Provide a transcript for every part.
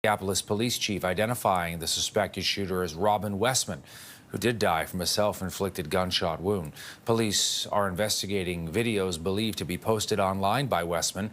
Minneapolis police chief identifying the suspected shooter as Robin Westman, who did die from a self-inflicted gunshot wound. Police are investigating videos believed to be posted online by Westman,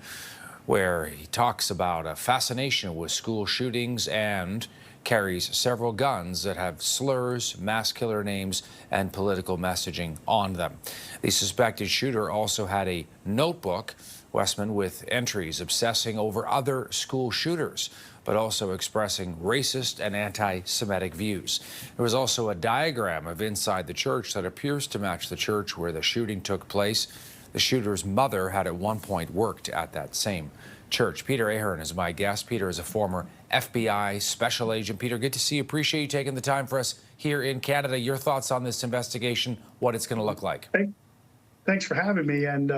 where he talks about a fascination with school shootings and carries several guns that have slurs, mass killer names, and political messaging on them. The suspected shooter also had a notebook, Westman, with entries obsessing over other school shooters, but also expressing racist and anti-Semitic views. There was also a diagram of inside the church that appears to match the church where the shooting took place. The shooter's mother had at one point worked at that same church. Peter Ahearn is my guest. Peter is a former FBI special agent. Peter, good to see you. Appreciate you taking the time for us here in Canada. Your thoughts on this investigation, what it's going to look like? Thanks for having me. And,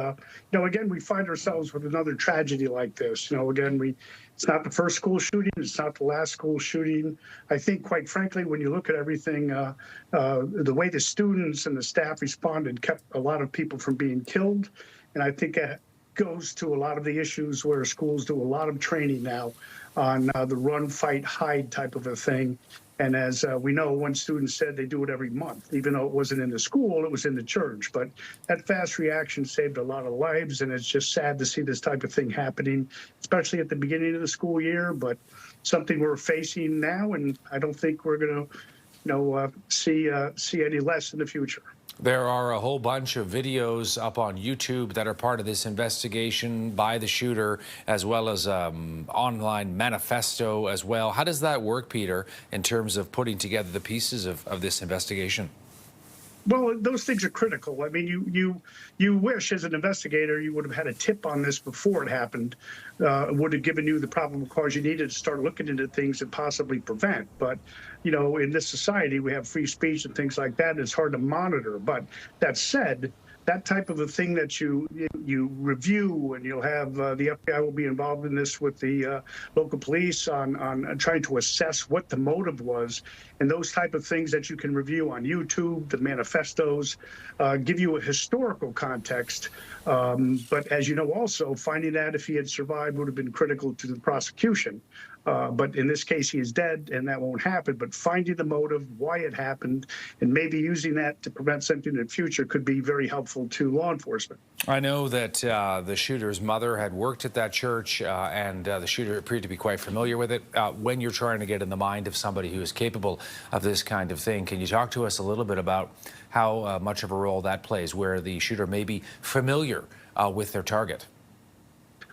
again, we find ourselves with another tragedy like this. Again, it's not the first school shooting. It's not the last school shooting. I think, quite frankly, when you look at everything, the way the students and the staff responded kept a lot of people from being killed. And I think it goes to a lot of the issues where schools do a lot of training now on the run, fight, hide type of a thing. And as we know, one student said they do it every month, even though it wasn't in the school, it was in the church. But that fast reaction saved a lot of lives, and it's just sad to see this type of thing happening, especially at the beginning of the school year. But something we're facing now, and I don't think we're going to, see any less in the future. There are a whole bunch of videos up on YouTube that are part of this investigation by the shooter, as well as online manifesto as well. How does that work, Peter, in terms of putting together the pieces of this investigation? Well, those things are critical. I mean, you wish as an investigator you would have had a tip on this before it happened. It would have given you the probable cause you needed to start looking into things and possibly prevent. But, in this society, we have free speech and things like that, and it's hard to monitor. But that said, that type of a thing that you review, and you'll have the FBI will be involved in this with the local police on trying to assess what the motive was, and those type of things that you can review on YouTube, the manifestos, give you a historical context. But as you know, also finding out if he had survived would have been critical to the prosecution. But in this case, he is dead, and that won't happen. But finding the motive, why it happened, and maybe using that to prevent something in the future could be very helpful to law enforcement. I know that the shooter's mother had worked at that church, and the shooter appeared to be quite familiar with it. When you're trying to get in the mind of somebody who is capable of this kind of thing, can you talk to us a little bit about how much of a role that plays, where the shooter may be familiar with their target?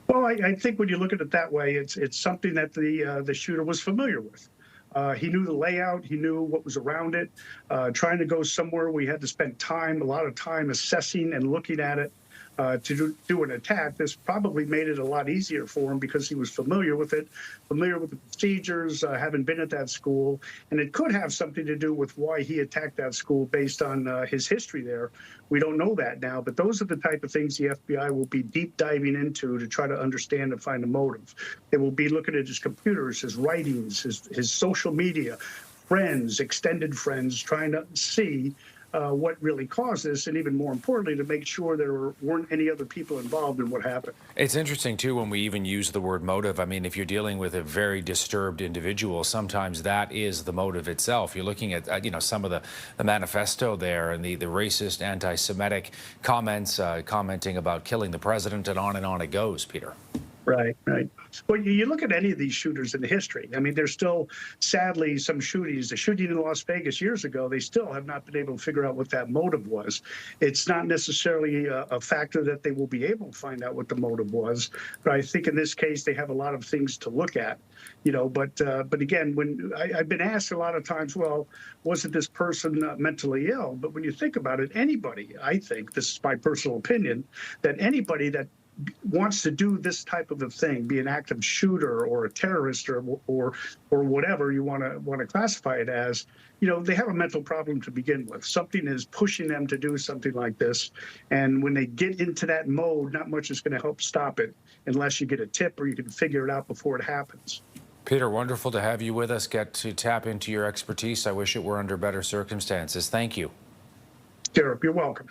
Well, I think when you look at it that way, it's something that the shooter was familiar with. He knew the layout. He knew what was around it. Trying to go somewhere, we had to spend a lot of time assessing and looking at it to do an attack. This probably made it a lot easier for him because he was familiar with it, familiar with the procedures, having been at that school. And it could have something to do with why he attacked that school based on his history there. We don't know that now, but those are the type of things the FBI will be deep diving into to try to understand and find a motive. They will be looking at his computers, his writings, his social media, friends, extended friends, trying to see what really caused this, and even more importantly, to make sure there weren't any other people involved in what happened. It's interesting, too, when we even use the word motive. I mean, if you're dealing with a very disturbed individual, sometimes that is the motive itself. You're looking at, some of the manifesto there and the racist, anti-Semitic comments, commenting about killing the president, and on it goes, Peter. Right. Well, you look at any of these shooters in history. I mean, there's still, sadly, some shootings. The shooting in Las Vegas years ago, they still have not been able to figure out what that motive was. It's not necessarily a factor that they will be able to find out what the motive was. But I think in this case, they have a lot of things to look at. But again, when I've been asked a lot of times, well, wasn't this person mentally ill? But when you think about it, anybody, I think, this is my personal opinion, that anybody that wants to do this type of a thing, be an active shooter or a terrorist or whatever you want to classify it as, they have a mental problem to begin with. Something is pushing them to do something like this. And when they get into that mode, not much is going to help stop it unless you get a tip or you can figure it out before it happens. Peter, wonderful to have you with us, get to tap into your expertise. I wish it were under better circumstances. Thank you. Sure, you're welcome.